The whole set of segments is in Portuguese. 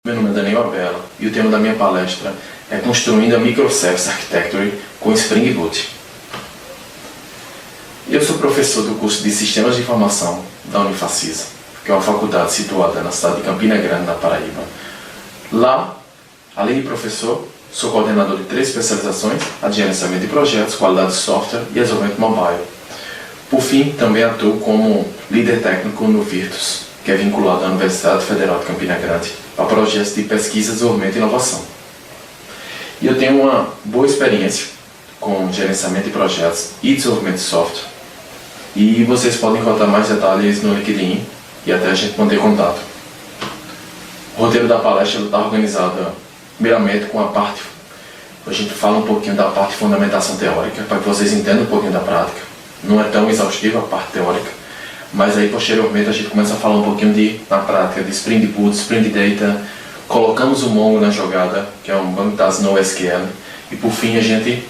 Meu nome é Daniel Abela e o tema da minha palestra é Construindo a Microservice Architecture com Spring Boot. Eu sou professor do curso de Sistemas de Informação da Unifacisa, que é uma faculdade situada na cidade de Campina Grande, na Paraíba. Lá, além de professor, sou coordenador de 3 especializações: a de gerenciamento de projetos, qualidade de software e desenvolvimento mobile. Por fim, também atuo como líder técnico no Virtus, que é vinculado à Universidade Federal de Campina Grande, para projetos de pesquisa, desenvolvimento e inovação. E eu tenho uma boa experiência com gerenciamento de projetos e desenvolvimento de software. E vocês podem encontrar mais detalhes no LinkedIn e até a gente manter contato. O roteiro da palestra está organizado primeiramente com a parte... A gente fala um pouquinho da parte de fundamentação teórica, para que vocês entendam um pouquinho da prática. Não é tão exaustiva a parte teórica, mas aí posteriormente a gente começa a falar um pouquinho na prática de Spring Boot, Spring Data, colocamos o Mongo na jogada, que é um banco de dados NoSQL, e por fim a gente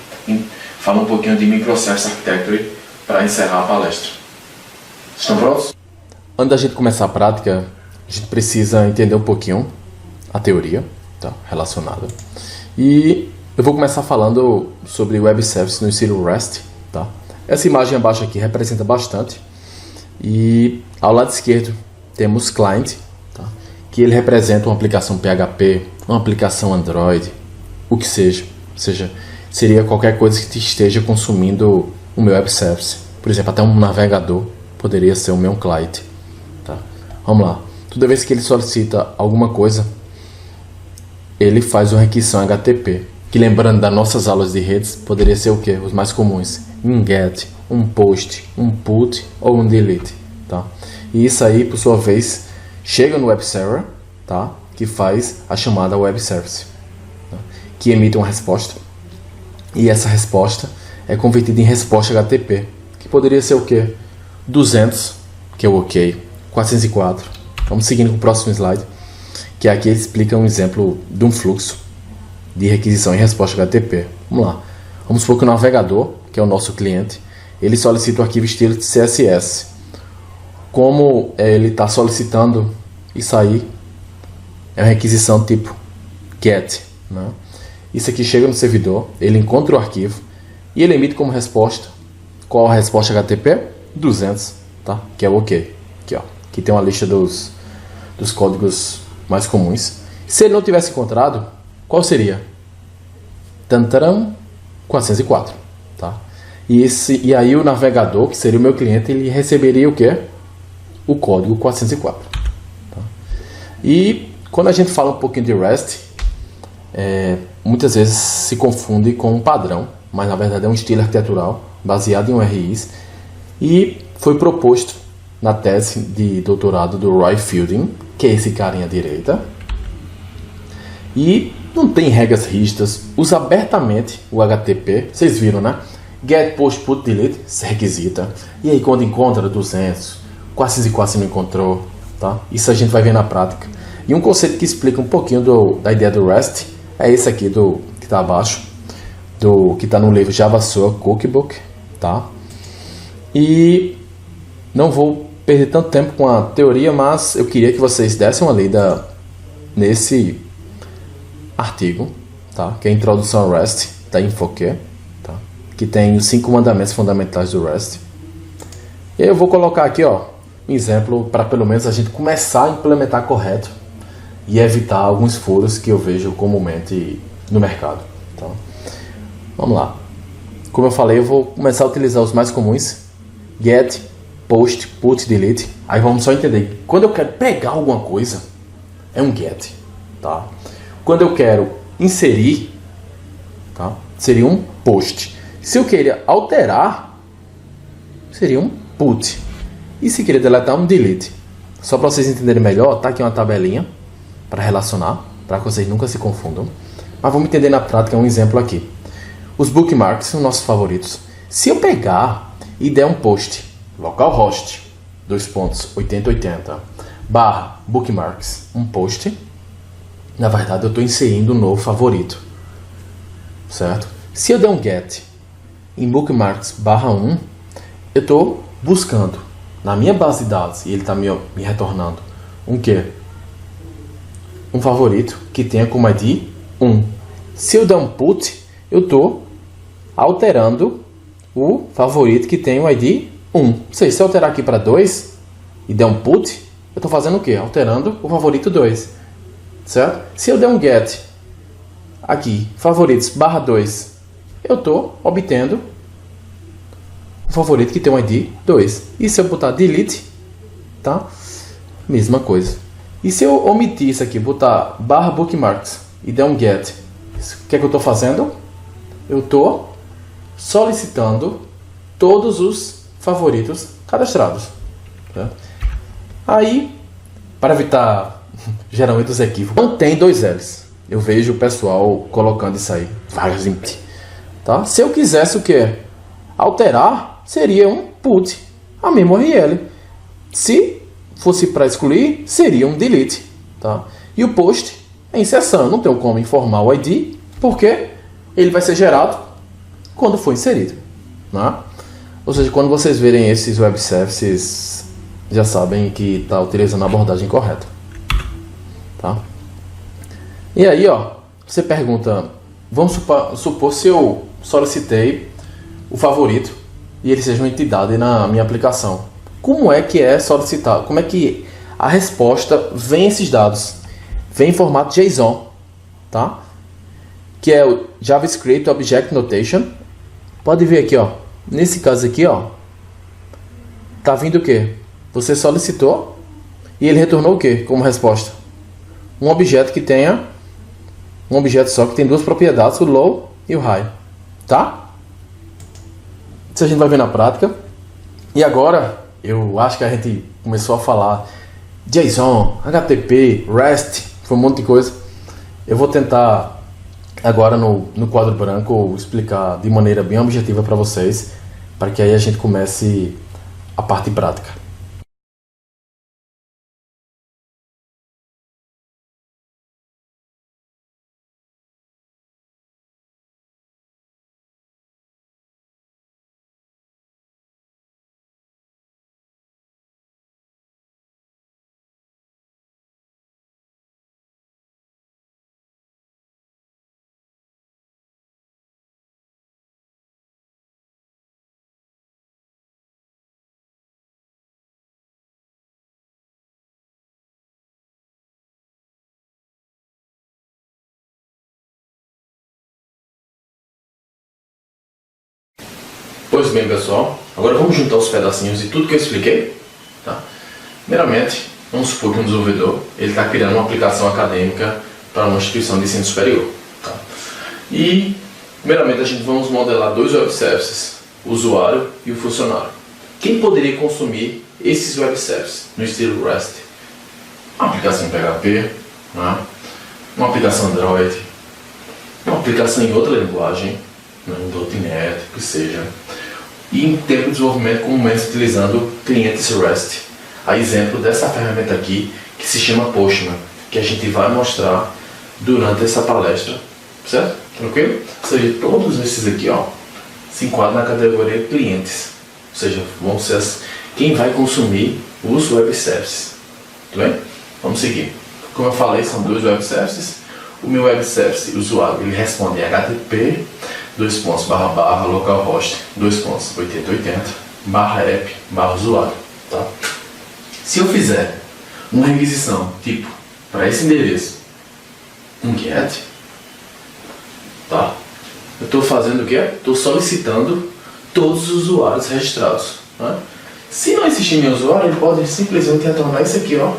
fala um pouquinho de Microservice Architecture para encerrar a palestra. Estão prontos? Antes da gente começar a prática, a gente precisa entender um pouquinho a teoria, tá, relacionada. E eu vou começar falando sobre Web Service no estilo REST, tá? Essa imagem abaixo aqui representa bastante. E ao lado esquerdo temos Client, tá? Que ele representa uma aplicação PHP, uma aplicação Android, o que seja. Ou seja, seria qualquer coisa que esteja consumindo o meu Web Service. Por exemplo, até um navegador poderia ser o meu client. Tá? Vamos lá. Toda vez que ele solicita alguma coisa, ele faz uma requisição HTTP. Que, lembrando das nossas aulas de redes, poderia ser o quê? Os mais comuns: um GET, um POST, um PUT ou um DELETE, tá? E isso aí, por sua vez, chega no Web Server, tá? Que faz a chamada Web Service, tá? Que emite uma resposta, e essa resposta é convertida em resposta HTTP, que poderia ser o quê? 200, que é o OK, 404. Vamos seguindo com o próximo slide, que aqui ele explica um exemplo de um fluxo de requisição e resposta HTTP. Vamos lá. Vamos supor que o navegador, que é o nosso cliente, ele solicita o arquivo estilo de CSS. Como ele está solicitando isso aí, é uma requisição tipo GET, né? Isso aqui chega no servidor, ele encontra o arquivo e ele emite como resposta. Qual a resposta HTTP? 200, tá? Que é o OK. Aqui, ó. Aqui tem uma lista dos códigos mais comuns. Se ele não tivesse encontrado, qual seria? Tantaram 404, tá? E aí o navegador, que seria o meu cliente, ele receberia o quê? O código 404. Tá? E quando a gente fala um pouquinho de REST, muitas vezes se confunde com um padrão, mas na verdade é um estilo arquitetural baseado em URIs e foi proposto na tese de doutorado do Roy Fielding, que é esse carinha à direita. E não tem regras rígidas, usa abertamente o HTTP, vocês viram, né? Get, post, put, delete, se requisita. E aí quando encontra 200, 404 se não encontrou, tá? Isso a gente vai ver na prática. E um conceito que explica um pouquinho da ideia do REST é esse aqui que está abaixo, que está no livro JavaSource Cookbook, tá? E não vou perder tanto tempo com a teoria, mas eu queria que vocês dessem uma lida nesse artigo, tá? Que é a introdução ao REST da InfoQ, tá? Que tem os 5 mandamentos fundamentais do REST. E eu vou colocar aqui, ó, um exemplo para pelo menos a gente começar a implementar correto e evitar alguns furos que eu vejo comumente no mercado, tá? Vamos lá. Como eu falei, eu vou começar a utilizar os mais comuns: get, post, put, delete. Aí vamos só entender. Quando eu quero pegar alguma coisa, é um get, tá? Quando eu quero inserir, tá? Seria um post. Se eu queria alterar, seria um put. E se queria deletar, um delete. Só para vocês entenderem melhor, tá aqui uma tabelinha para relacionar, para que vocês nunca se confundam. Mas vamos entender na prática um exemplo aqui. Os bookmarks são nossos favoritos. Se eu pegar e der um post, localhost, 2.8080, barra bookmarks, um post, na verdade eu estou inserindo um novo favorito, certo? Se eu der um get em bookmarks /1, eu estou buscando na minha base de dados, e ele está me retornando um quê? um favorito que tenha como ID 1. Se eu der um put, eu estou alterando o favorito que tem o ID 1. Ou seja, se eu alterar aqui para 2 e der um put, eu estou fazendo o quê? Alterando o favorito 2. Certo? Se eu der um get aqui, favoritos barra 2, eu estou obtendo o favorito que tem um ID 2. E se eu botar delete, tá? Mesma coisa. E se eu omitir isso aqui, botar barra bookmarks e der um get, o que é que eu estou fazendo? Eu estou solicitando todos os favoritos cadastrados. Tá? Aí, para evitar geralmente os equívocos, não tem 2 L's. Eu vejo o pessoal colocando isso aí, vários empty. Tá? Se eu quisesse o que? Alterar, seria um put, a mesma URL. Se fosse para excluir, seria um delete. Tá? E o post é inserção. Não tenho como informar o ID, porque ele vai ser gerado quando for inserido. Né? Ou seja, quando vocês verem esses web services, já sabem que está utilizando a abordagem correta. Tá? E aí, ó, você pergunta, vamos supor se eu solicitei o favorito e ele seja uma entidade na minha aplicação. Como é que é solicitado? Como é que a resposta vem esses dados? Vem em formato JSON, tá? Que é o JavaScript Object Notation. Pode ver aqui, ó. Nesse caso aqui, ó, tá vindo o quê? Você solicitou e ele retornou o quê como resposta? Um objeto que tenha um objeto só que tem 2 propriedades, o low e o high, tá? Isso a gente vai ver na prática. E agora eu acho que a gente começou a falar JSON, HTTP, REST, foi um monte de coisa. Eu vou tentar agora no quadro branco explicar de maneira bem objetiva para vocês, para que aí a gente comece a parte prática. Pois bem, pessoal, agora vamos juntar os pedacinhos de tudo que eu expliquei. Tá? Primeiramente, vamos supor que um desenvolvedor está criando uma aplicação acadêmica para uma instituição de ensino superior. Tá? E, primeiramente, a gente vamos modelar 2 web services, o usuário e o funcionário. Quem poderia consumir esses web services no estilo REST? Uma aplicação em PHP, né? Uma aplicação Android, uma aplicação em outra linguagem, né? Em .NET, que seja. E em tempo de desenvolvimento comumente utilizando clientes REST. A exemplo dessa ferramenta aqui, que se chama Postman, que a gente vai mostrar durante essa palestra, certo? Tranquilo? Ou seja, todos esses aqui, ó, se enquadram na categoria clientes. Ou seja, vão ser quem vai consumir os web services. Tudo bem? Vamos seguir. Como eu falei, são 2 web services. O meu web service, o usuário, ele responde em HTTP, //localhost, 8080, /app, /usuário, tá? Se eu fizer uma requisição, tipo, para esse endereço, um GET, tá? Eu estou fazendo o quê? Estou solicitando todos os usuários registrados, né? Se não existir nenhum usuário, ele pode simplesmente retornar isso aqui, ó,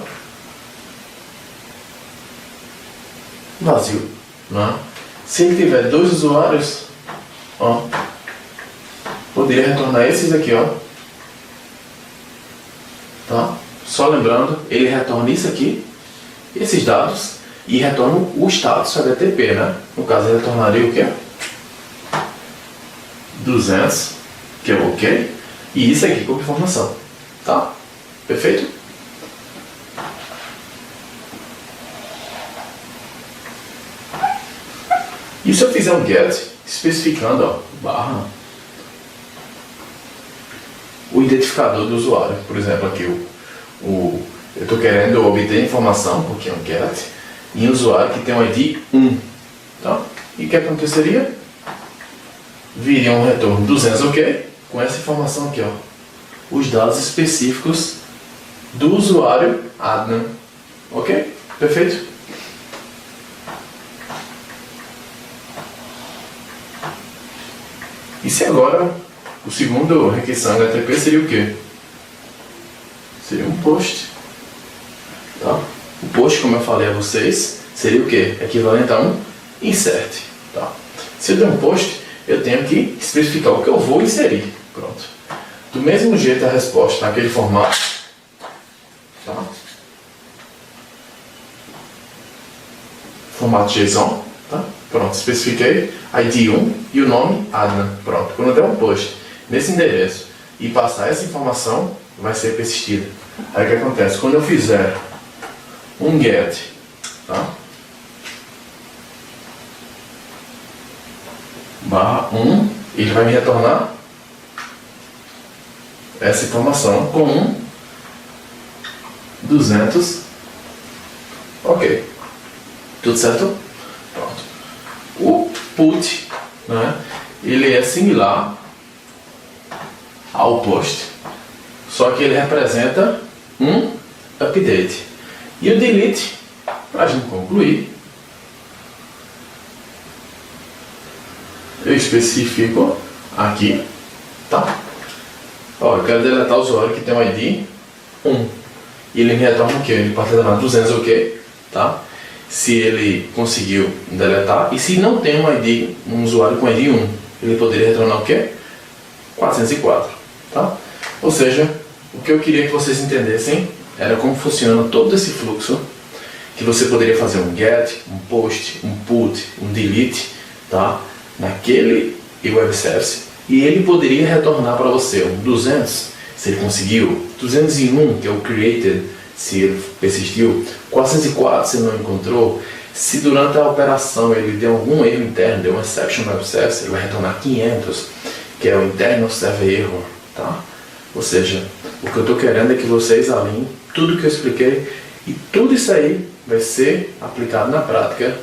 vazio, né? Se ele tiver 2 usuários, ó, poderia retornar esses aqui, ó, tá? Só lembrando, ele retorna isso aqui, esses dados, e retorna o status HTTP, né? No caso, ele retornaria o quê? 200, que é o OK, e isso aqui como informação, tá? Perfeito? E se eu fizer um GET especificando, ó, barra, o identificador do usuário, por exemplo, aqui eu estou querendo obter informação, porque é um GET, em usuário que tem o ID 1. Tá? E o que aconteceria? Viria um retorno 200 OK, com essa informação aqui, ó, os dados específicos do usuário Adnan. Ok? Perfeito? E se agora o segundo requisição HTTP seria o quê? Seria um post. Tá? O post, como eu falei a vocês, seria o quê? Equivalente a um insert. Tá? Se eu der um post, eu tenho que especificar o que eu vou inserir. Pronto. Do mesmo jeito a resposta naquele formato. Tá? Formato JSON. Tá? Pronto, especifiquei ID 1 e o nome Adnan. Pronto. Quando eu der um post nesse endereço e passar essa informação, vai ser persistida. Aí o que acontece? Quando eu fizer um get, tá? /1, ele vai me retornar essa informação com 200 OK. Tudo certo? Pronto. O put, né, ele é similar ao post, só que ele representa um update. E o delete, para a gente concluir, eu especifico aqui, tá? Ó, eu quero deletar o usuário que tem o ID 1. E ele me retorna o quê? Ele pode retornar 200 OK, tá? Se ele conseguiu deletar. E se não tem um usuário com ID 1, ele poderia retornar o quê? 404, tá? Ou seja, o que eu queria que vocês entendessem era como funciona todo esse fluxo, que você poderia fazer um get, um post, um put, um delete, tá? Naquele web service, e ele poderia retornar para você um 200, se ele conseguiu, 201, que é o created, se ele persistiu, 404 se não encontrou, se durante a operação ele deu algum erro interno, deu uma exception web service, ele vai retornar 500, que é o internal server error, tá? Ou seja, o que eu estou querendo é que vocês alinhem tudo que eu expliquei, e tudo isso aí vai ser aplicado na prática.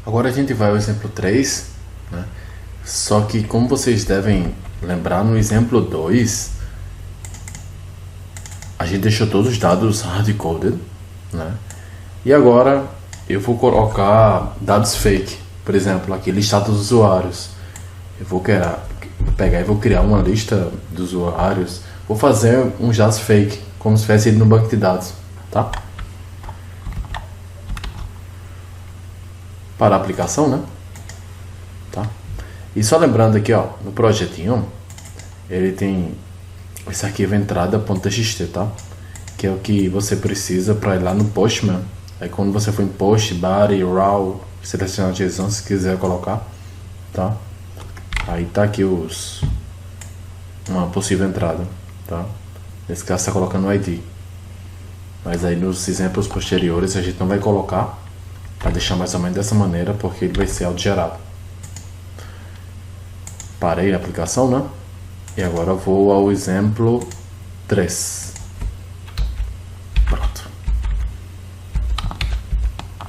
Agora a gente vai ao exemplo 3, né? Só que, como vocês devem lembrar, no exemplo 2 a gente deixou todos os dados hard-coded, né? E agora eu vou colocar dados fake. Por exemplo, aqui, listado dos usuários. Eu vou pegar e vou criar uma lista dos usuários. Vou fazer uns dados fake, como se tivesse ido no banco de dados, tá? Para a aplicação, né? Tá? E só lembrando aqui, ó, no projetinho, ele tem esse arquivo entrada.txt, tá? Que é o que você precisa para ir lá no Postman. Aí quando você for em Post, Body, Raw, selecionar a JSON se quiser colocar, tá? Aí tá aqui uma possível entrada, tá? Nesse caso está colocando o ID. Mas aí nos exemplos posteriores a gente não vai colocar, para deixar mais ou menos dessa maneira, porque ele vai ser autogerado. Parei a aplicação, né? E agora eu vou ao exemplo 3. Pronto.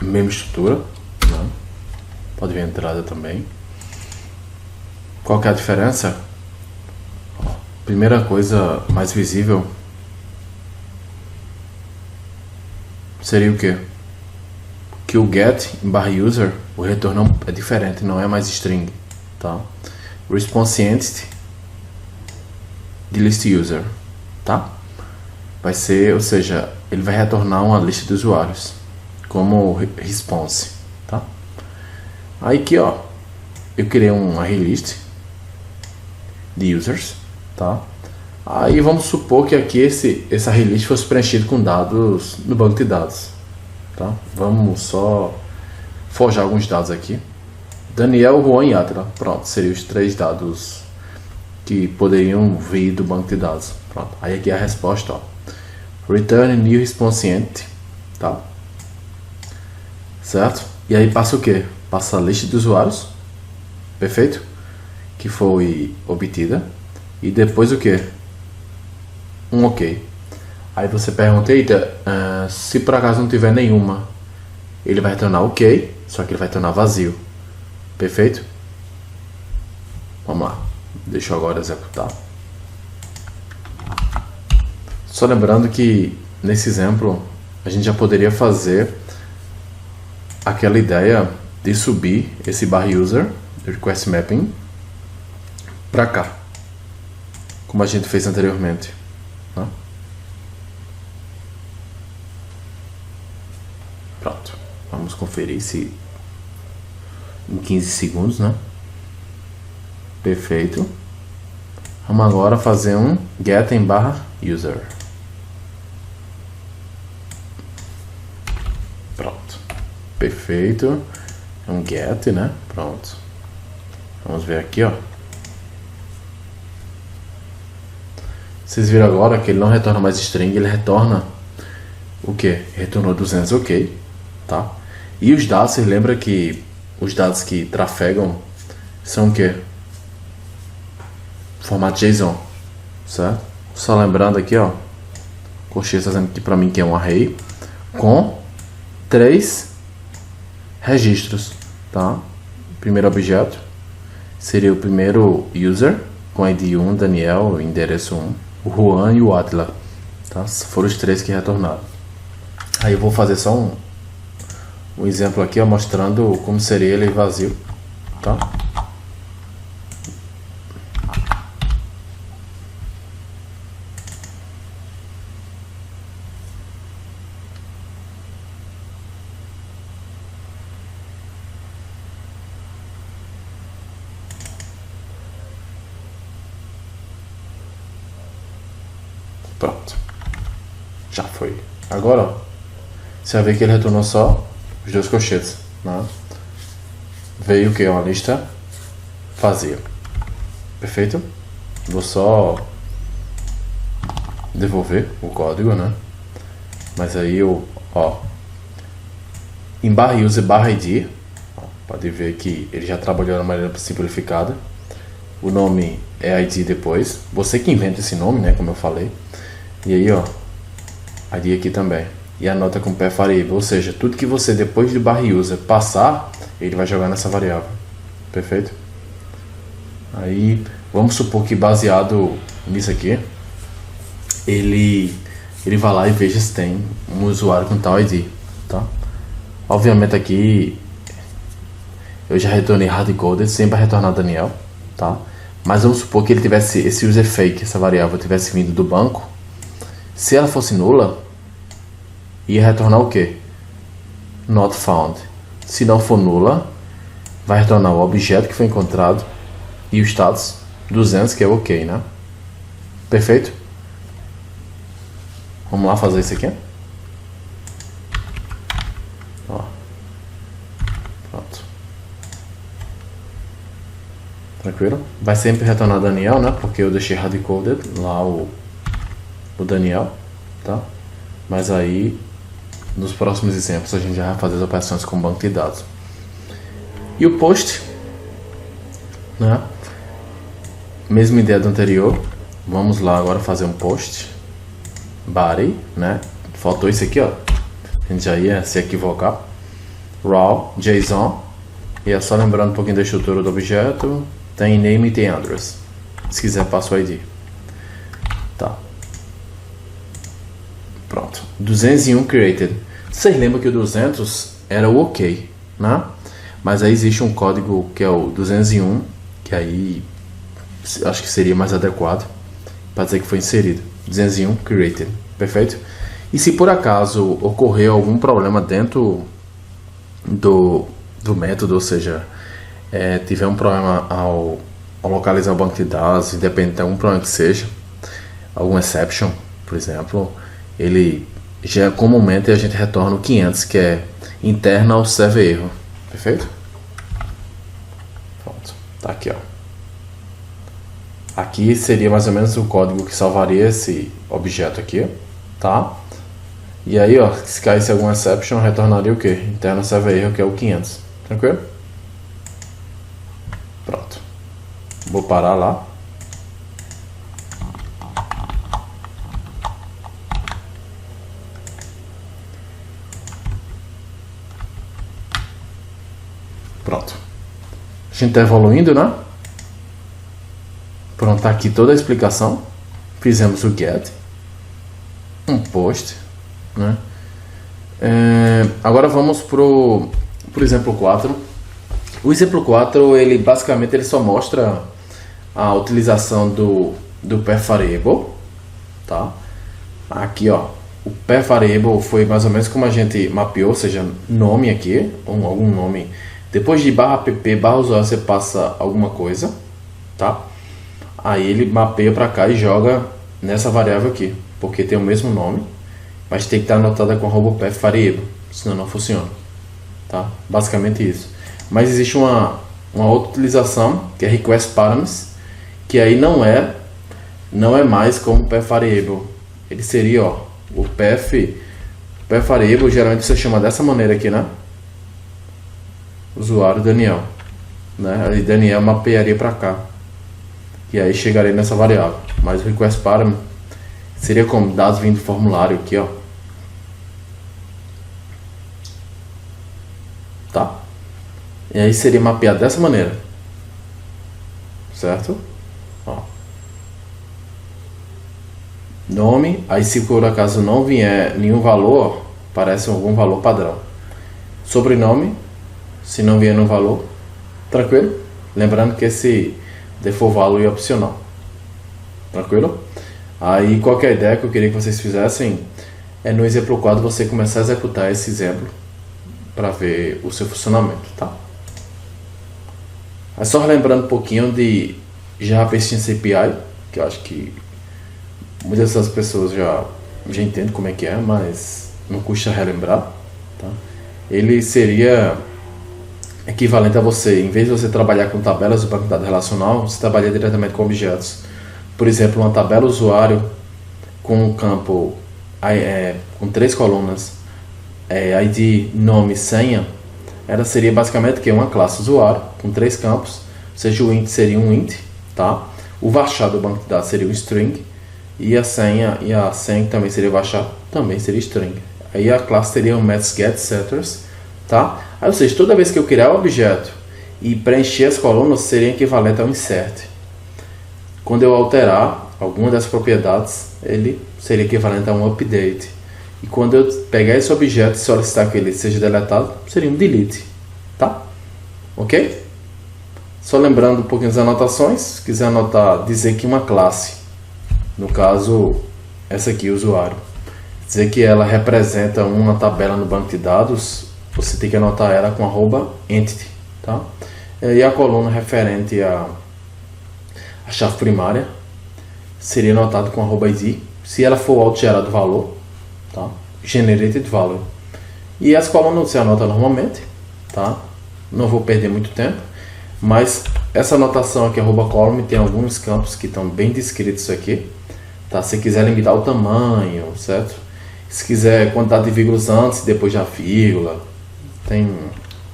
Mesma estrutura, né? Pode ver a entrada também. Qual que é a diferença? Primeira coisa mais visível seria o quê? Que o get em /user, o retorno é diferente, não é mais string, tá? Response entity de list user, tá? Vai ser, ou seja, ele vai retornar uma lista de usuários como response, tá? Aí aqui, ó, eu criei uma array list de users, tá? Aí vamos supor que aqui essa array list fosse preenchido com dados no banco de dados, tá? Vamos só forjar alguns dados aqui. Daniel, Juan e Atila. Pronto, seriam os 3 dados que poderiam vir do banco de dados. Pronto, aí aqui é a resposta, ó. Return new response entity, tá? Certo? E aí passa o que? Passa a lista de usuários, perfeito? Que foi obtida. E depois o que? Um OK. Aí você pergunta, eita, se por acaso não tiver nenhuma, ele vai retornar ok, só que ele vai retornar vazio. Perfeito? Vamos lá. Deixa eu agora executar. Só lembrando que nesse exemplo a gente já poderia fazer aquela ideia de subir esse bar user request mapping para cá, como a gente fez anteriormente, né? Pronto, vamos conferir se em 15 segundos, né? Perfeito. Vamos agora fazer um get em barra user. Pronto, perfeito. É um get, né? Pronto. Vamos ver aqui, ó. Vocês viram agora que ele não retorna mais string, ele retorna o que? Retornou 200, ok, tá? E os dados, vocês lembram que os dados que trafegam são o que? Formato JSON, certo? Só lembrando aqui, ó, o Cochê está dizendo aqui para mim que é um array com 3 registros, tá? Primeiro objeto seria o primeiro user com ID 1, Daniel, endereço 1, o Juan e o Atila, tá? Foram os 3 que retornaram. Aí eu vou fazer só um exemplo aqui, ó, mostrando como seria ele vazio, tá? Pronto, já foi. Agora, ó, você vai ver que ele retornou só os 2 colchetes, né? Veio o que? Uma lista vazia. Perfeito? Vou só devolver o código, né? Mas aí eu, ó, em barra user barra id, ó, pode ver que ele já trabalhou de maneira simplificada. O nome é id depois. Você que inventa esse nome, né? Como eu falei. E aí, ó, id aqui também. E anota com path variable, ou seja, tudo que você depois de barra user passar, ele vai jogar nessa variável. Perfeito? Aí, vamos supor que baseado nisso aqui, ele vai lá e veja se tem um usuário com tal ID, tá? Obviamente aqui eu já retornei hardcoded, sempre vai retornar Daniel, tá? Mas vamos supor que ele tivesse esse user fake, essa variável tivesse vindo do banco. Se ela fosse nula, ia retornar o que? Not found. Se não for nula, vai retornar o objeto que foi encontrado e o status 200, que é ok, né? Perfeito? Vamos lá fazer isso aqui. Ó. Pronto. Tranquilo? Vai sempre retornar Daniel, né? Porque eu deixei hardcoded lá o Daniel, tá? Mas aí nos próximos exemplos a gente já vai fazer as operações com banco de dados. E o post, né? Mesma ideia do anterior. Vamos lá agora fazer um post body, né? Faltou isso aqui, ó. A gente já ia se equivocar. Raw, JSON. E é só lembrando um pouquinho da estrutura do objeto. Tem name e tem address. Se quiser, passa o ID. Tá. Pronto. 201 created. Vocês lembram que o 200 era o ok, né? Mas aí existe um código que é o 201, que aí acho que seria mais adequado para dizer que foi inserido. 201 created. Perfeito? E se por acaso ocorreu algum problema dentro do método, ou seja, tiver um problema ao localizar o banco de dados, independente de algum problema que seja, algum exception, por exemplo, ele já comumente a gente retorna o 500, que é internal server erro. Perfeito? Pronto, tá aqui, ó. Aqui seria mais ou menos o código que salvaria esse objeto aqui, tá? E aí, ó, se caísse algum exception, retornaria o que? Internal server erro, que é o 500. Tranquilo? Pronto. Vou parar lá. gente está evoluindo, né? Pronto, tá aqui toda a explicação. Fizemos o get, um post, né? Agora vamos pro exemplo 4. O exemplo 4, ele basicamente só mostra a utilização do path variable, tá? Aqui, ó, o path variable foi mais ou menos como a gente mapeou, ou seja, nome aqui, algum nome. Depois de /pp, /usuário, você passa alguma coisa, tá? Aí ele mapeia para cá e joga nessa variável aqui, porque tem o mesmo nome, mas tem que estar anotada com @path variable, senão não funciona, tá? Basicamente isso. Mas existe uma outra utilização, que é request params, que aí não é mais como path variable. Ele seria, ó, o path variable, geralmente você chama dessa maneira aqui, né? Usuário Daniel, né? Aí Daniel mapearia para cá. E aí chegaria nessa variável. Mas o request param seria como dados vindo do formulário aqui, ó. Tá? E aí seria mapeado dessa maneira. Certo? Ó. Nome. Aí se por acaso não vier nenhum valor, aparece algum valor padrão. Sobrenome. Se não vier nenhum valor, tranquilo? Lembrando que esse default value é opcional. Tranquilo? Aí qualquer ideia que eu queria que vocês fizessem é no exemplo 4 você começar a executar esse exemplo para ver o seu funcionamento, tá? É só lembrando um pouquinho de Java Extension API, que eu acho que muitas dessas pessoas já entendem como é que é, mas não custa relembrar, tá? Ele seria equivalente a você, em vez de você trabalhar com tabelas do banco de dados relacional, você trabalha diretamente com objetos. Por exemplo, uma tabela usuário com um campo com 3 colunas, ID, nome, senha, ela seria basicamente que uma classe usuário com 3 campos, ou seja, o int seria um int, tá? O varchar do banco de dados seria um string, e a senha que também seria varchar, também seria string. Aí a classe teria um methods get setters, tá? Aí, ou seja, toda vez que eu criar o objeto e preencher as colunas, seria equivalente ao insert. Quando eu alterar alguma das propriedades, ele seria equivalente a um update. E quando eu pegar esse objeto e solicitar que ele seja deletado, seria um delete, tá? Ok? Só lembrando um pouquinho das anotações, se quiser anotar, dizer que uma classe, no caso, essa aqui, usuário, dizer que ela representa uma tabela no banco de dados, você tem que anotar ela com @entity, tá? E a coluna referente à chave primária seria anotado com @id, se ela for auto-gerado valor, tá? Generated value. E as colunas você anota normalmente, tá? Não vou perder muito tempo, mas essa anotação aqui, @column, tem alguns campos que estão bem descritos aqui, tá? Se quiser limitar o tamanho, certo? Se quiser quantidade de vírgulas antes e depois da vírgula, tem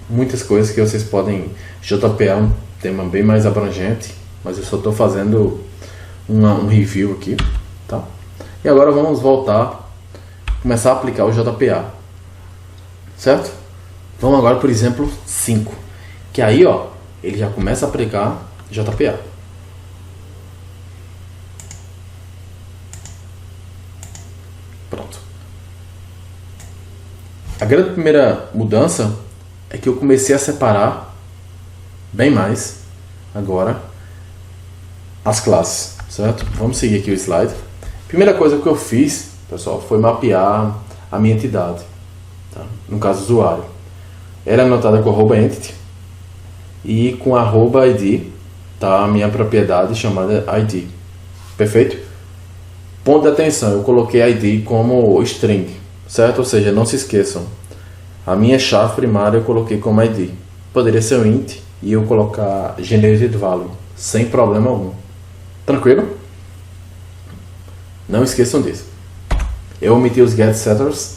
muitas coisas que vocês podem. JPA é um tema bem mais abrangente, mas eu só estou fazendo um review aqui, tá? E agora vamos voltar, começar a aplicar o JPA, certo? Vamos agora por exemplo 5, que aí, ó, ele já começa a aplicar JPA. Pronto. A grande primeira mudança é que eu comecei a separar bem mais agora as classes, certo? Vamos seguir aqui o slide. Primeira coisa que eu fiz, pessoal, foi mapear a minha entidade, tá? No caso usuário. Ela é anotada com @entity e com @id, tá? A minha propriedade chamada id. Perfeito? Ponto de atenção, eu coloquei id como string, certo? Ou seja, não se esqueçam, a minha chave primária eu coloquei como id. Poderia ser um int e eu colocar generated value, sem problema algum. Tranquilo? Não esqueçam disso. Eu omiti os get setters.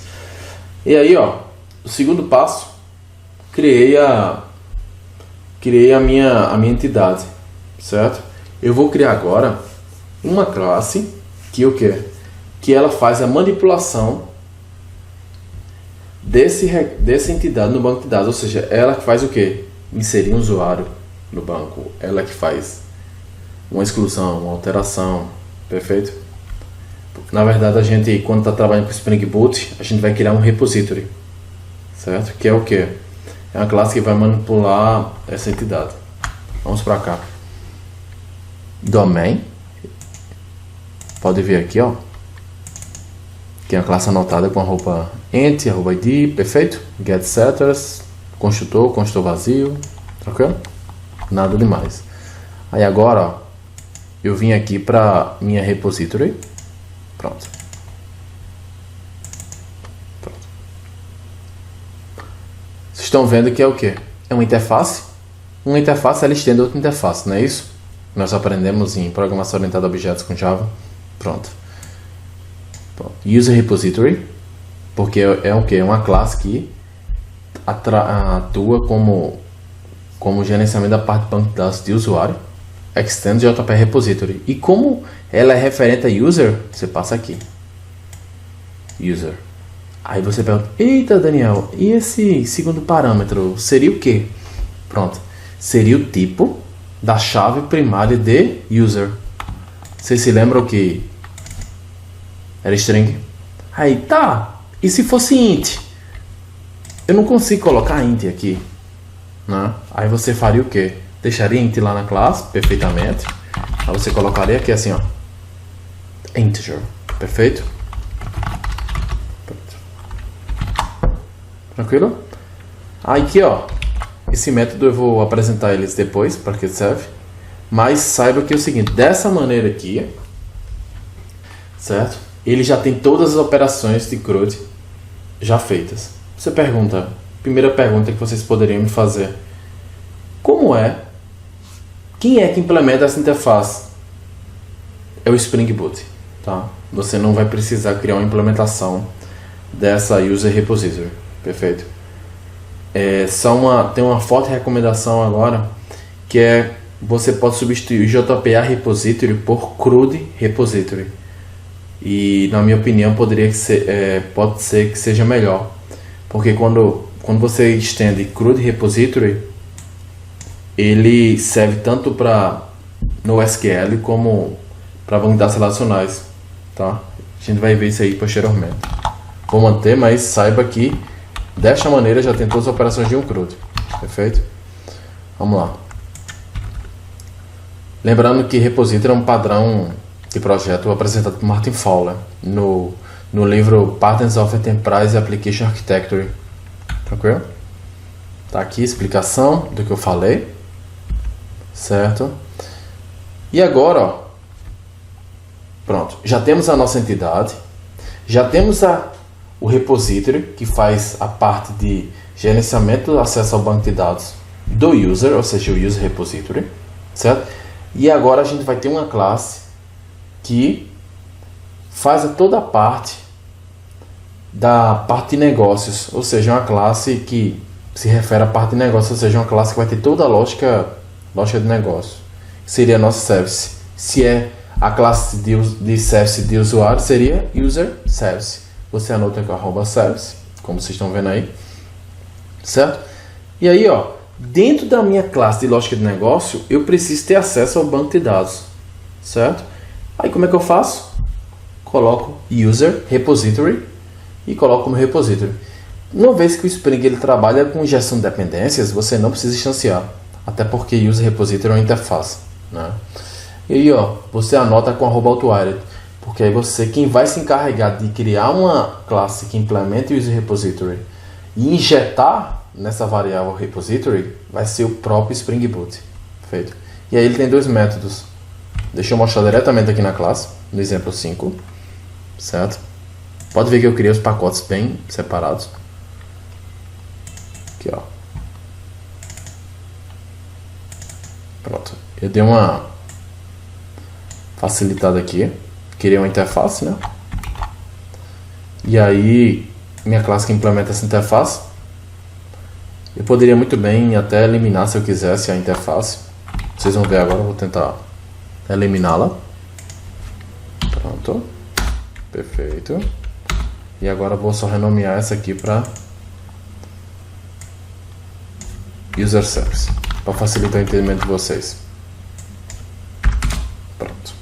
E aí, ó, o segundo passo, criei a minha entidade, certo? Eu vou criar agora uma classe que o quê? Que ela faz a manipulação dessa entidade no banco de dados, ou seja, ela faz o quê? Inserir um usuário, no banco, ela que faz uma exclusão, uma alteração, perfeito? Na verdade, a gente, quando está trabalhando com Spring Boot, a gente vai criar um repository, certo? Que é o que? É uma classe que vai manipular essa entidade. Vamos para cá. Domain. Pode ver aqui, ó. Tem a classe anotada com arroba int, arroba id, perfeito? Get setters, construtor vazio, tranquilo? Nada demais. Aí agora, ó, eu vim aqui para minha repository. Pronto. Vocês estão vendo que é o que? É uma interface. Uma interface ela estende outra interface, não é isso? Nós aprendemos em programação orientada a objetos com Java. Pronto. User repository, porque é o que? É uma classe que atua como gerenciamento da parte de banco de dados de usuário. Extend JP repository. E como ela é referente a user, você passa aqui. User. Aí você pergunta, eita Daniel, e esse segundo parâmetro seria o quê? Pronto. Seria o tipo da chave primária de user. Vocês se lembram que era string? Aí tá. E se fosse int? Eu não consigo colocar int aqui, né? Aí você faria o quê? Deixaria int lá na classe, perfeitamente. Aí você colocaria aqui assim, ó. Integer. Perfeito? Tranquilo? Aí aqui, ó. Esse método eu vou apresentar eles depois, para que serve. Mas saiba que é o seguinte, dessa maneira aqui, certo? Ele já tem todas as operações de CRUD já feitas. Você pergunta, primeira pergunta que vocês poderiam me fazer. Como é? Quem é que implementa essa interface? É o Spring Boot, tá? Você não vai precisar criar uma implementação dessa User Repository, perfeito? Tem uma forte recomendação agora, que é você pode substituir o JPA Repository por CRUD Repository. E na minha opinião pode ser que seja melhor, porque quando você estende CRUD Repository, ele serve tanto para no SQL como para banco de dados relacionais, tá? A gente vai ver isso aí posteriormente. Vou manter, mas saiba que desta maneira já tem todas as operações de um CRUD, perfeito? Vamos lá. Lembrando que repository é um padrão de projeto apresentado por Martin Fowler no livro Patterns of Enterprise Application Architecture. Tranquilo? Tá aqui a explicação do que eu falei. Certo? E agora, ó, pronto. Já temos a nossa entidade. Já temos o repository, que faz a parte de gerenciamento do acesso ao banco de dados do user, ou seja, o user repository. Certo? E agora a gente vai ter uma classe que faz toda a parte da parte de negócios, ou seja, uma classe que se refere à parte de negócios, ou seja, uma classe que vai ter toda a lógica de negócio. Seria a nossa service. Se é a classe de service de usuário, seria user service. Você anota com @service, como vocês estão vendo aí, certo? E aí, ó, dentro da minha classe de lógica de negócio, eu preciso ter acesso ao banco de dados, certo? Aí como é que eu faço? Coloco user repository e coloco no repository. Uma vez que o Spring ele trabalha com injeção de dependências, você não precisa instanciar, até porque user repository é uma interface, né? E aí, ó, você anota com @autowired, porque aí quem vai se encarregar de criar uma classe que implemente o user repository e injetar nessa variável repository vai ser o próprio Spring Boot, feito. E aí ele tem dois métodos. Deixa eu mostrar diretamente aqui na classe, no exemplo 5, certo? Pode ver que eu criei os pacotes bem separados. Aqui, ó. Pronto. Eu dei uma facilitada aqui. Criei uma interface, né? E aí, minha classe que implementa essa interface. Eu poderia muito bem até eliminar se eu quisesse a interface. Vocês vão ver agora, eu vou tentar eliminá-la. Pronto. Perfeito. E agora eu vou só renomear essa aqui para User Service. para facilitar o entendimento de vocês. Pronto.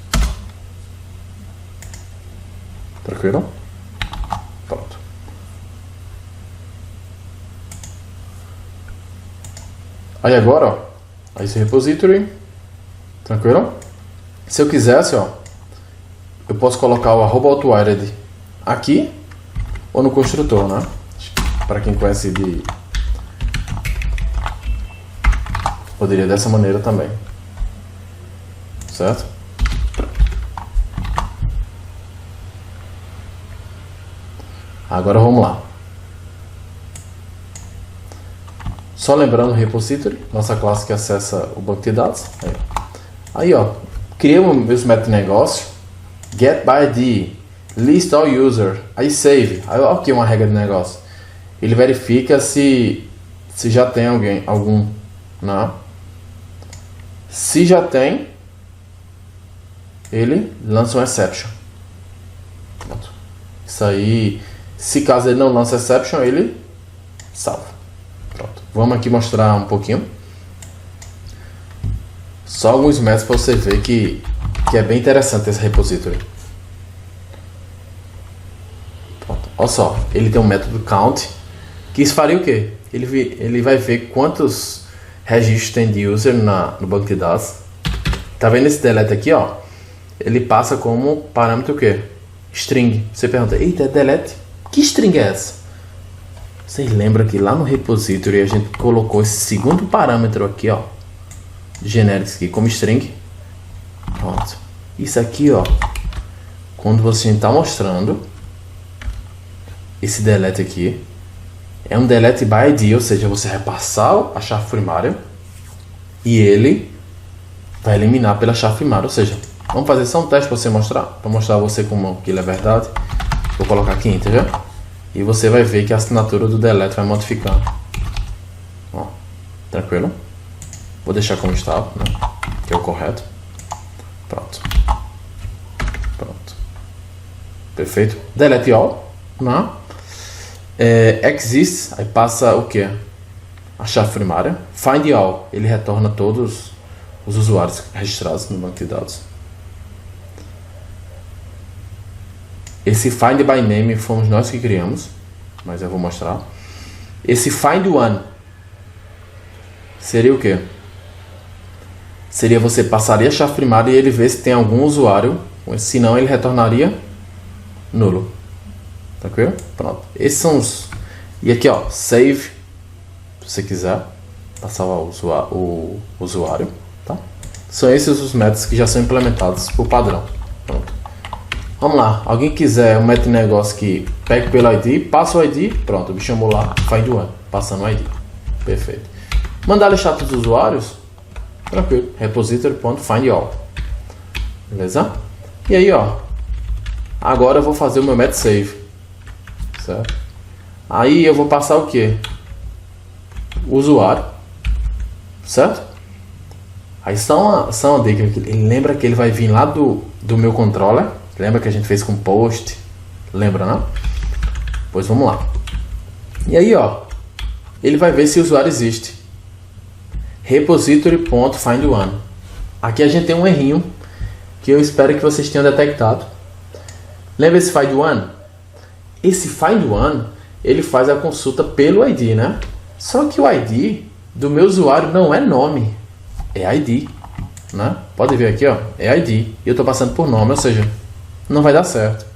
Tranquilo? Pronto. Aí agora, ó, esse repository, tranquilo? Se eu quisesse, ó, eu posso colocar o @outwired aqui ou no construtor, né? Para quem conhece de... Poderia dessa maneira também. Certo? Agora vamos lá. Só lembrando o repository, nossa classe que acessa o banco de dados. Aí ó, criei meus métodos de negócio. Get by ID, list all user, aí save. Aí ó, aqui uma regra de negócio. Ele verifica se já tem algum, né? Se já tem, ele lança um exception. Pronto. Isso aí, se caso ele não lança exception, ele salva. Pronto. Vamos aqui mostrar um pouquinho. Só alguns métodos para você ver que é bem interessante esse repository. Pronto. Olha só, ele tem um método count, que isso faria o quê? Ele vai ver quantos registros tem de user no banco de dados. Tá vendo esse delete aqui, ó? Ele passa como parâmetro o quê? String. Você pergunta, eita, é delete? Que string é essa? Vocês lembram que lá no repository a gente colocou esse segundo parâmetro aqui, ó, generics aqui como string. Pronto. Isso aqui, ó, quando você está mostrando esse delete aqui, é um delete by ID, ou seja, você vai passar a chave primária e ele vai eliminar pela chave primária. Ou seja, vamos fazer só um teste para você mostrar, para mostrar a você como aquilo é verdade. Vou colocar aqui enter, e você vai ver que a assinatura do delete vai modificar. Ó, tranquilo? Vou deixar como estava, né? Que é o correto. Pronto. Pronto. Perfeito. Delete all, né? Exists, aí passa o que? A chave primária. Find all, ele retorna todos os usuários registrados no banco de dados. Esse find by name fomos nós que criamos, mas eu vou mostrar. Esse find one seria o que? Seria você passaria a chave primária e ele ver se tem algum usuário, se não ele retornaria nulo. Tranquilo? Pronto. Esses são os... E aqui, ó, save, se você quiser, para salvar o usuário, tá? São esses os métodos que já são implementados por padrão. Pronto. Vamos lá. Alguém quiser um método de negócio que pegue pelo ID, passa o ID, pronto, me chamou lá, find one, passando o ID. Perfeito. Mandar listar todos os usuários, tranquilo. Repository.findAll. Beleza? E aí, ó, agora eu vou fazer o meu método save. Certo? Aí eu vou passar o que? O usuário, certo? Aí só uma dica, ele lembra que ele vai vir lá do meu controller. Lembra que a gente fez com post? Lembra, não? Pois vamos lá. E aí, ó, ele vai ver se o usuário existe. Repository.findOne. Aqui a gente tem um errinho que eu espero que vocês tenham detectado. Lembra esse find one? Esse find one, ele faz a consulta pelo ID, né? Só que o ID do meu usuário não é nome, é ID, né? Pode ver aqui, ó, é ID. E eu estou passando por nome, ou seja, não vai dar certo.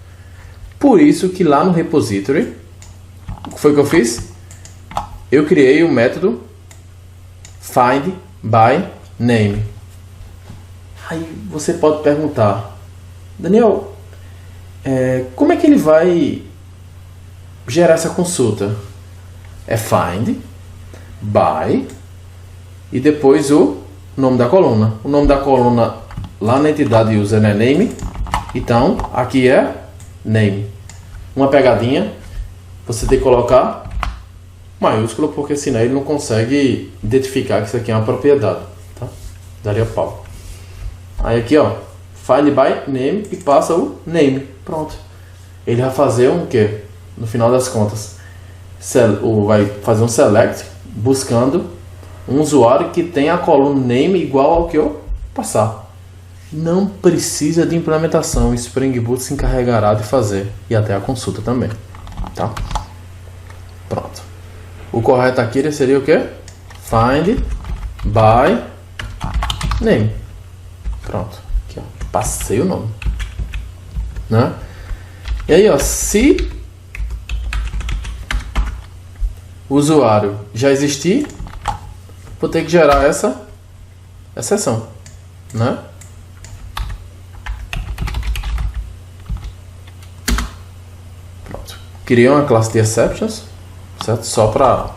Por isso que lá no repository, o que foi que eu fiz? Eu criei o método find by name. Aí você pode perguntar, Daniel, como é que ele vai gerar essa consulta? É find by e depois o nome da coluna. O nome da coluna lá na entidade user é name, então aqui é name. Uma pegadinha, você tem que colocar maiúsculo, porque senão ele não consegue identificar que isso aqui é uma propriedade, tá? Daria pau. Aí aqui, ó, find by name e passa o name. Pronto. Ele vai fazer um quê? No final das contas, vai fazer um select buscando um usuário que tem a coluna name igual ao que eu passar. Não precisa de implementação, o Spring Boot se encarregará de fazer e até a consulta também, tá? Pronto. O correto aqui seria o que? Find by name. Pronto. Aqui, ó. Passei o nome, né? E aí, ó, se o usuário já existir, vou ter que gerar essa exceção, né? Pronto. Criei uma classe de exceptions, certo? Só para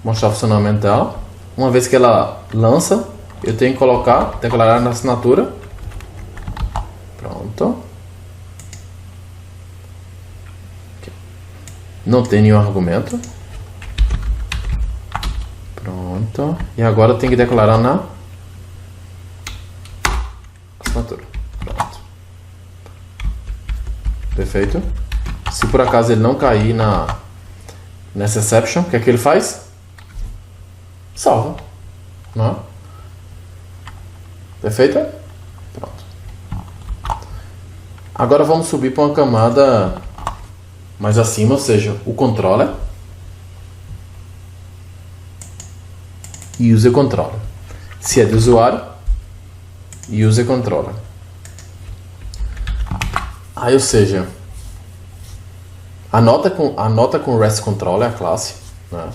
mostrar o funcionamento dela. Uma vez que ela lança, eu tenho que colocar, declarar na assinatura. Pronto. Não tem nenhum argumento. Pronto. E agora tem que declarar na assinatura. Pronto. Perfeito. Se por acaso ele não cair nessa exception, o que é que ele faz? Salva. Não é? Perfeito? Pronto. Agora vamos subir para uma camada mais acima, ou seja, o controller e user controller. Se é de usuário, user controller. Aí, ou seja, anota com REST controller a classe, né?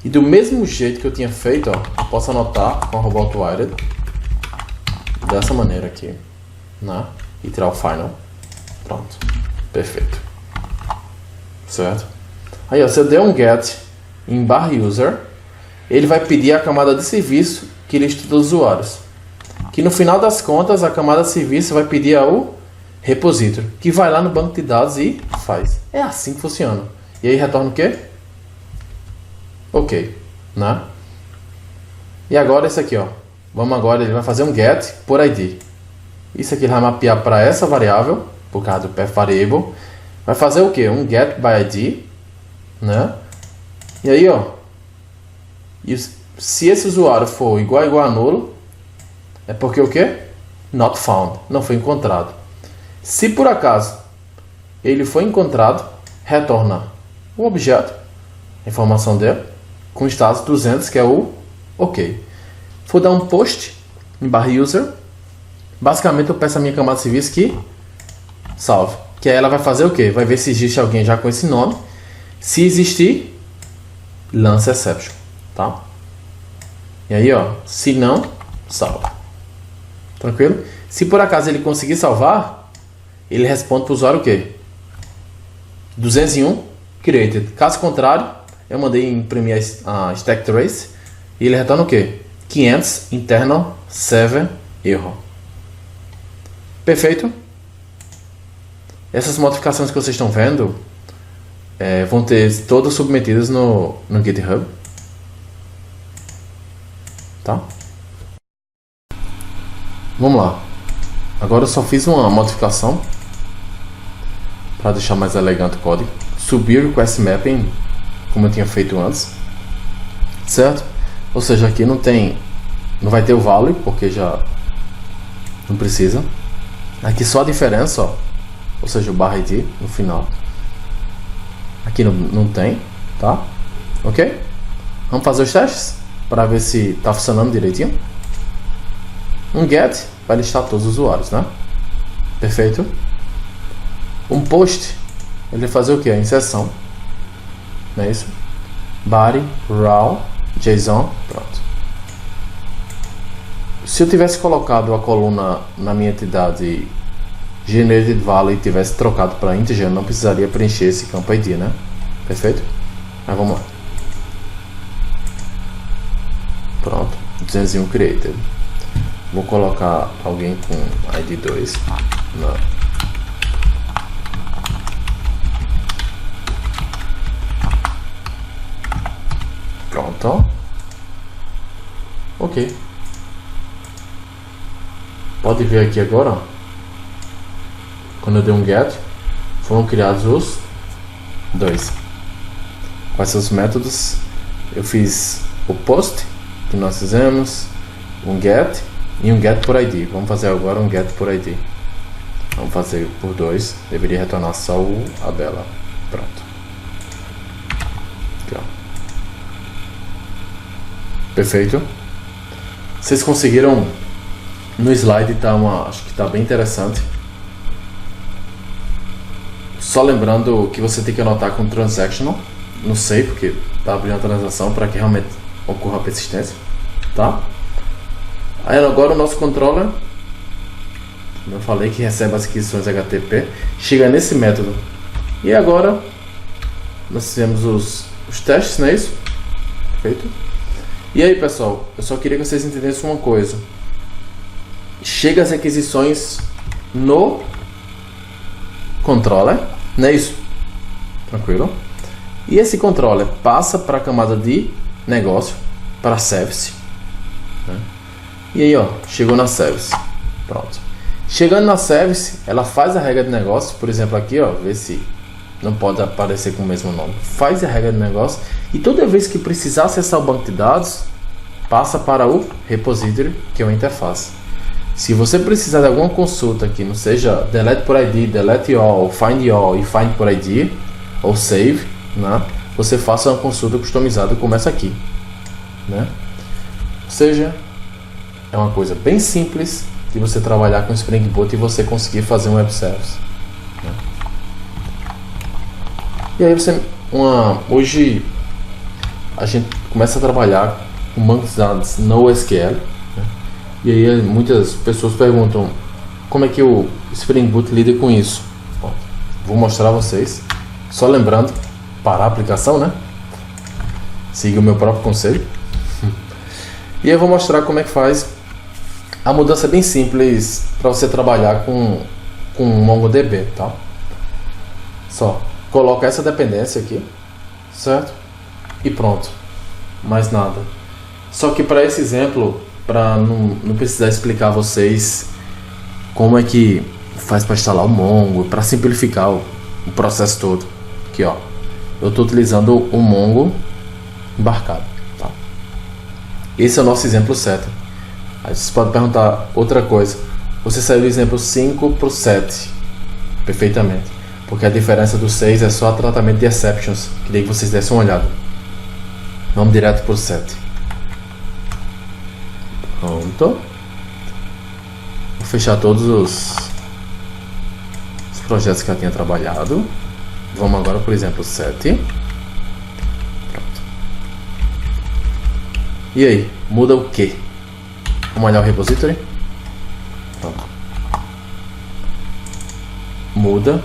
E do mesmo jeito que eu tinha feito, ó, eu posso anotar com a robot-wired dessa maneira aqui, né? E tirar o final. Pronto. Perfeito. Certo? Aí, ó, se eu der um get em /user, ele vai pedir a camada de serviço que lista dos usuários. Que no final das contas, a camada de serviço vai pedir ao repository, que vai lá no banco de dados e faz. É assim que funciona. E aí retorna o quê? Ok, né? E agora esse aqui, ó. Vamos agora, ele vai fazer um get por ID. Isso aqui ele vai mapear para essa variável, por causa do path variable. Vai fazer o quê? Um get by ID, né? E aí, ó. Se esse usuário for igual a nulo, é porque o quê? Not found, não foi encontrado. Se por acaso ele foi encontrado, retorna o objeto, a informação dele, com status 200, que é o OK. Vou dar um post em /user. Basicamente eu peço a minha camada de serviço que salve. Que aí ela vai fazer o quê? Vai ver se existe alguém já com esse nome. Se existir, lança exception, tá? E aí, ó, se não, salva. Tranquilo? Se por acaso ele conseguir salvar, ele responde para o usuário o quê? 201 created. Caso contrário, eu mandei imprimir a stack trace e ele retorna o quê? 500 internal server error. Perfeito? Essas modificações que vocês estão vendo vão ter todas submetidas no GitHub. Tá? Vamos lá. Agora eu só fiz uma modificação para deixar mais elegante o código. Subi o request mapping como eu tinha feito antes, certo? Ou seja, aqui não vai ter o value porque já não precisa. Aqui só a diferença, ó, ou seja, o /id no final. Aqui não tem, tá? Ok? Vamos fazer os testes para ver se está funcionando direitinho. Um get vai listar todos os usuários, né? Perfeito. Um post, ele vai fazer o que? A inserção, não é isso? Body, raw, JSON, pronto. Se eu tivesse colocado a coluna na minha entidade generated value e tivesse trocado para integer, não precisaria preencher esse campo ID, né? Perfeito? Mas vamos lá. Pronto, 201 created. Vou colocar alguém com ID 2. Não. Pronto. Ok. Pode ver aqui agora, ó. Quando eu dei um get, foram criados os dois. Quais são os métodos? Eu fiz o post que nós fizemos, um get e um get por ID. Vamos fazer agora um get por ID. Vamos fazer por 2. Deveria retornar só o Abela. Pronto. Aqui, ó. Perfeito. Vocês conseguiram? No slide tá acho que tá bem interessante. Só lembrando que você tem que anotar com transactional. Não sei porque tá abrindo a transação para que realmente ocorra a persistência, tá? Aí agora o nosso controller, como eu falei, que recebe as aquisições HTTP, chega nesse método. E agora nós fizemos os testes, não é isso? Perfeito? E aí, pessoal, eu só queria que vocês entendessem uma coisa. Chega as requisições no controller, não é isso? Tranquilo? E esse controller passa para a camada de negócio, para a service, né? E aí, ó, chegou na service. Pronto. Chegando na service, ela faz a regra de negócio. Por exemplo, aqui, ó, vê se não pode aparecer com o mesmo nome. Faz a regra de negócio e toda vez que precisar acessar o banco de dados, passa para o repository, que é uma interface. Se você precisar de alguma consulta que não seja delete por ID, delete all, find all e find por ID, ou save, né? Você faça uma consulta customizada como essa aqui, né? Ou seja, é uma coisa bem simples de você trabalhar com Spring Boot e você conseguir fazer um web service, né? E aí hoje a gente começa a trabalhar com bancos de dados NoSQL, né? E aí muitas pessoas perguntam como é que o Spring Boot lida com isso. Bom, vou mostrar a vocês, só lembrando, parar a aplicação, né? Siga o meu próprio conselho. E eu vou mostrar como é que faz. A mudança é bem simples para você trabalhar com MongoDB, tá? Só coloca essa dependência aqui, certo? E pronto, mais nada. Só que para esse exemplo, para não precisar explicar a vocês como é que faz para instalar o Mongo, para simplificar o processo todo. Aqui, ó, eu estou utilizando o Mongo embarcado, tá? Esse é o nosso exemplo certo. Aí vocês podem perguntar outra coisa. Você saiu do exemplo 5 para o 7 perfeitamente, porque a diferença do 6 é só tratamento de exceptions. Queria que vocês dessem uma olhada. Vamos direto para o 7. Pronto. Vou fechar todos os projetos que eu tinha trabalhado. Vamos agora, por exemplo, 7. Pronto. E aí, muda o que? Vamos olhar o repository. Pronto. Muda,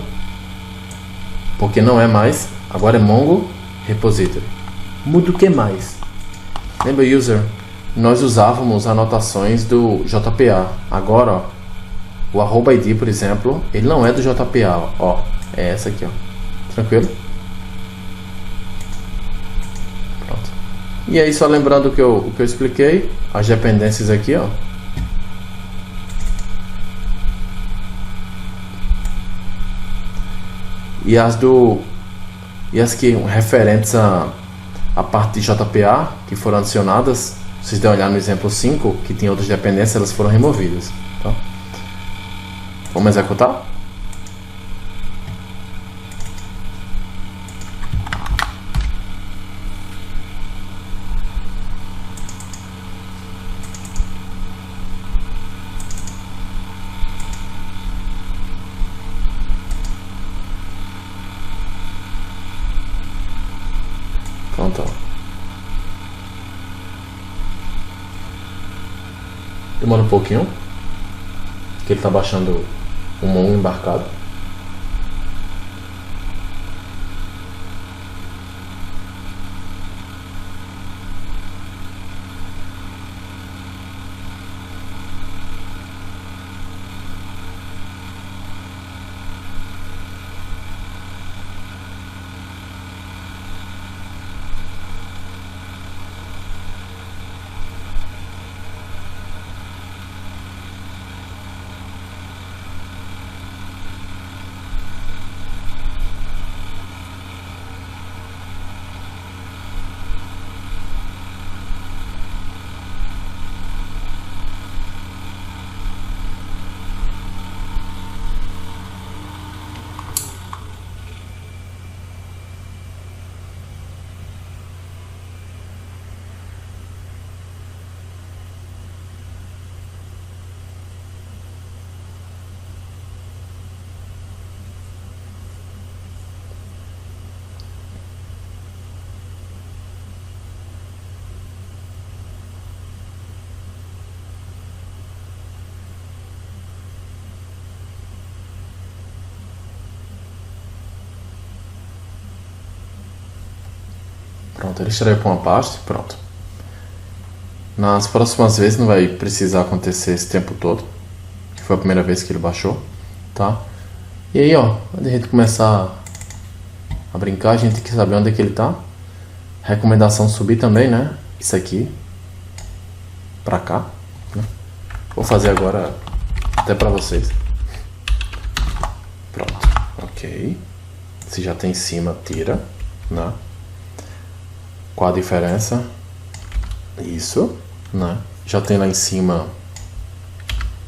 porque não é mais, agora é Mongo repository. Muda o que mais? Lembra, user? Nós usávamos anotações do JPA. Agora, ó, o arroba ID, por exemplo, ele não é do JPA, ó, é essa aqui, ó. Tranquilo? Pronto. E aí, só lembrando o que eu expliquei, as dependências aqui, ó. E as que referentes a parte de JPA que foram adicionadas, vocês devem olhar no exemplo 5, que tem outras dependências, elas foram removidas, tá? Vamos executar? Pronto. Demora um pouquinho, que ele está baixando o Mongo embarcado. Pronto, ele extraiu para uma pasta, pronto. Nas próximas vezes não vai precisar acontecer esse tempo todo, que foi a primeira vez que ele baixou, tá? E aí, ó, antes de a gente começar a brincar, a gente tem que saber onde é que ele tá. Recomendação subir também, né? Isso aqui pra cá, né? Vou fazer agora até pra vocês. Pronto, ok. Se já tem em cima, tira, né? Qual a diferença? Isso, né? Já tem lá em cima,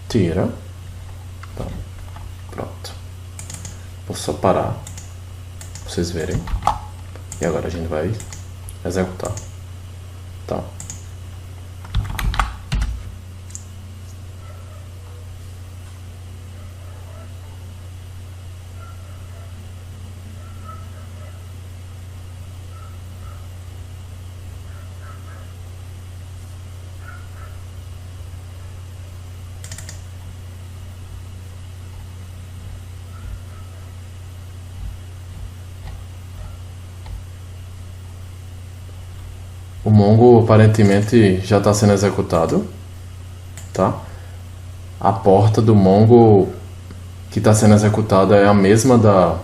tira. Então, pronto. Vou só parar pra vocês verem. E agora a gente vai executar. Tá. O Mongo aparentemente já está sendo executado, tá? A porta do Mongo que está sendo executada é a mesma da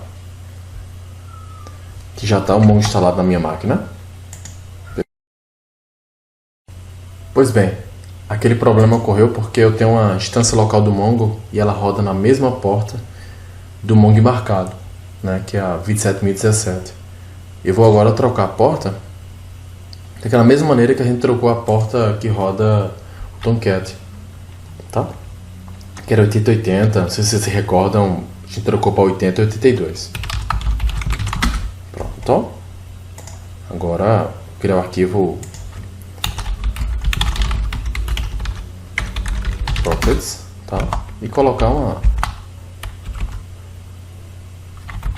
que já está o Mongo instalado na minha máquina. Pois bem, aquele problema ocorreu porque eu tenho uma instância local do Mongo e ela roda na mesma porta do Mongo embarcado, né? Que é a 27017. Eu vou agora trocar a porta daquela mesma maneira que a gente trocou a porta que roda o Tomcat, tá? Que era 8080, não sei se vocês se recordam, a gente trocou para 80 e 82. Pronto. Agora, criar o arquivo Properties, tá? E colocar uma...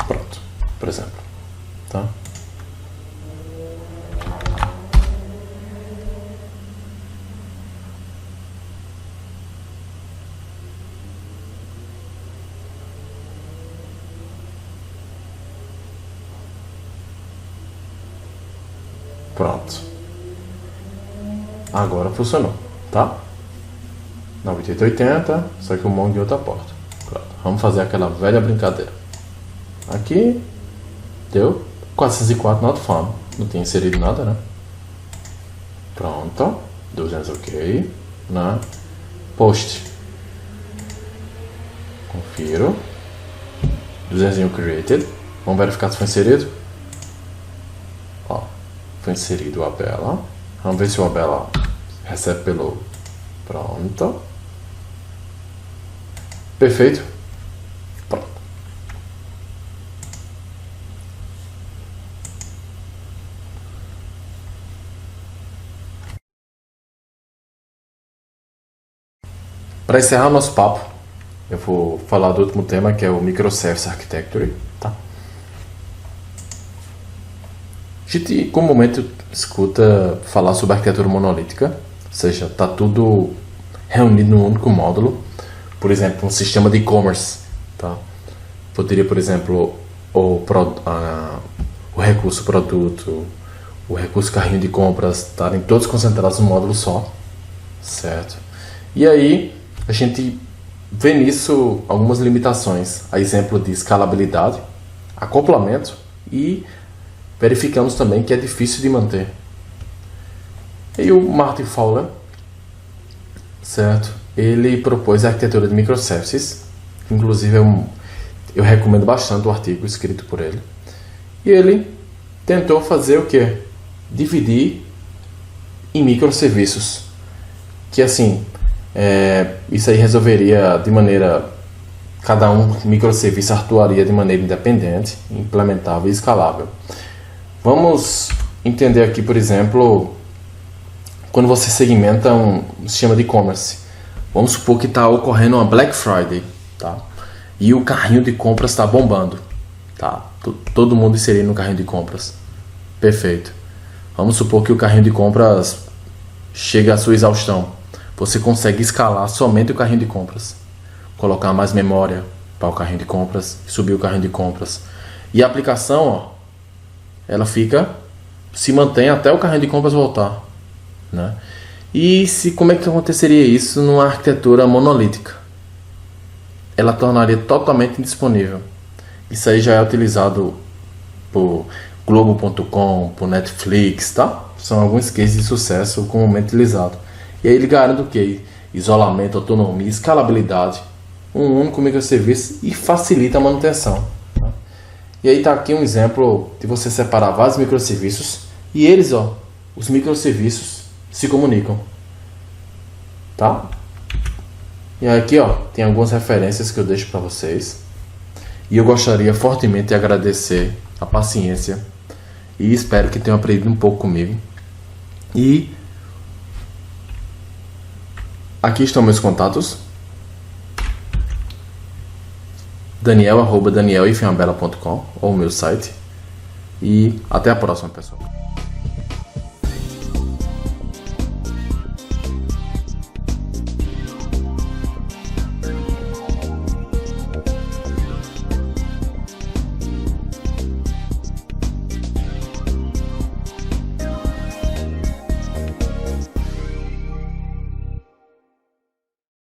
Pronto, por exemplo, tá? Pronto. Agora funcionou, tá? Na 8880, só que o Mongo em outra porta. Pronto. Vamos fazer aquela velha brincadeira. Aqui deu 404 not found. Não tinha inserido nada, né? Pronto. 200 ok, né? Post. Confiro. 200 created. Vamos verificar se foi inserido. Ó, foi inserido o Abela. Vamos ver se o Abela recebe pelo... Pronto. Perfeito. Pronto. Para encerrar o nosso papo, eu vou falar do último tema, que é o Microservice Architecture, tá? A gente comumente escuta falar sobre arquitetura monolítica, ou seja, está tudo reunido num único módulo. Por exemplo, um sistema de e-commerce, tá? Poderia, por exemplo, o recurso produto, o recurso carrinho de compras estarem todos concentrados num módulo só, certo? E aí a gente vê nisso algumas limitações, a exemplo de escalabilidade, acoplamento, e verificamos também que é difícil de manter. E o Martin Fowler, certo? Ele propôs a arquitetura de microservices, inclusive eu recomendo bastante o artigo escrito por ele. E ele tentou fazer o quê? Dividir em microserviços, que assim, isso aí resolveria de maneira... Cada microserviço atuaria de maneira independente, implementável e escalável. Vamos entender aqui, por exemplo, quando você segmenta um sistema de e-commerce. Vamos supor que está ocorrendo uma Black Friday, tá? E o carrinho de compras está bombando, tá? Todo mundo inserindo no carrinho de compras. Perfeito. Vamos supor que o carrinho de compras chega à sua exaustão. Você consegue escalar somente o carrinho de compras. Colocar mais memória para o carrinho de compras, subir o carrinho de compras. E a aplicação, ó, ela fica se mantém até o carrinho de compras voltar, né? E como é que aconteceria isso numa arquitetura monolítica? Ela tornaria totalmente indisponível. Isso aí já é utilizado por Globo.com, por Netflix, tá? São alguns cases de sucesso comumente utilizados. E aí ele garante o quê? Isolamento, autonomia, escalabilidade, um único microserviço e facilita a manutenção. Tá? E aí está aqui um exemplo de você separar vários microserviços e eles, os microserviços se comunicam. Tá? E aqui, tem algumas referências que eu deixo para vocês. E eu gostaria fortemente de agradecer a paciência e espero que tenham aprendido um pouco comigo. E aqui estão meus contatos. Daniel@danielifambela.com ou meu site. E até a próxima, pessoal.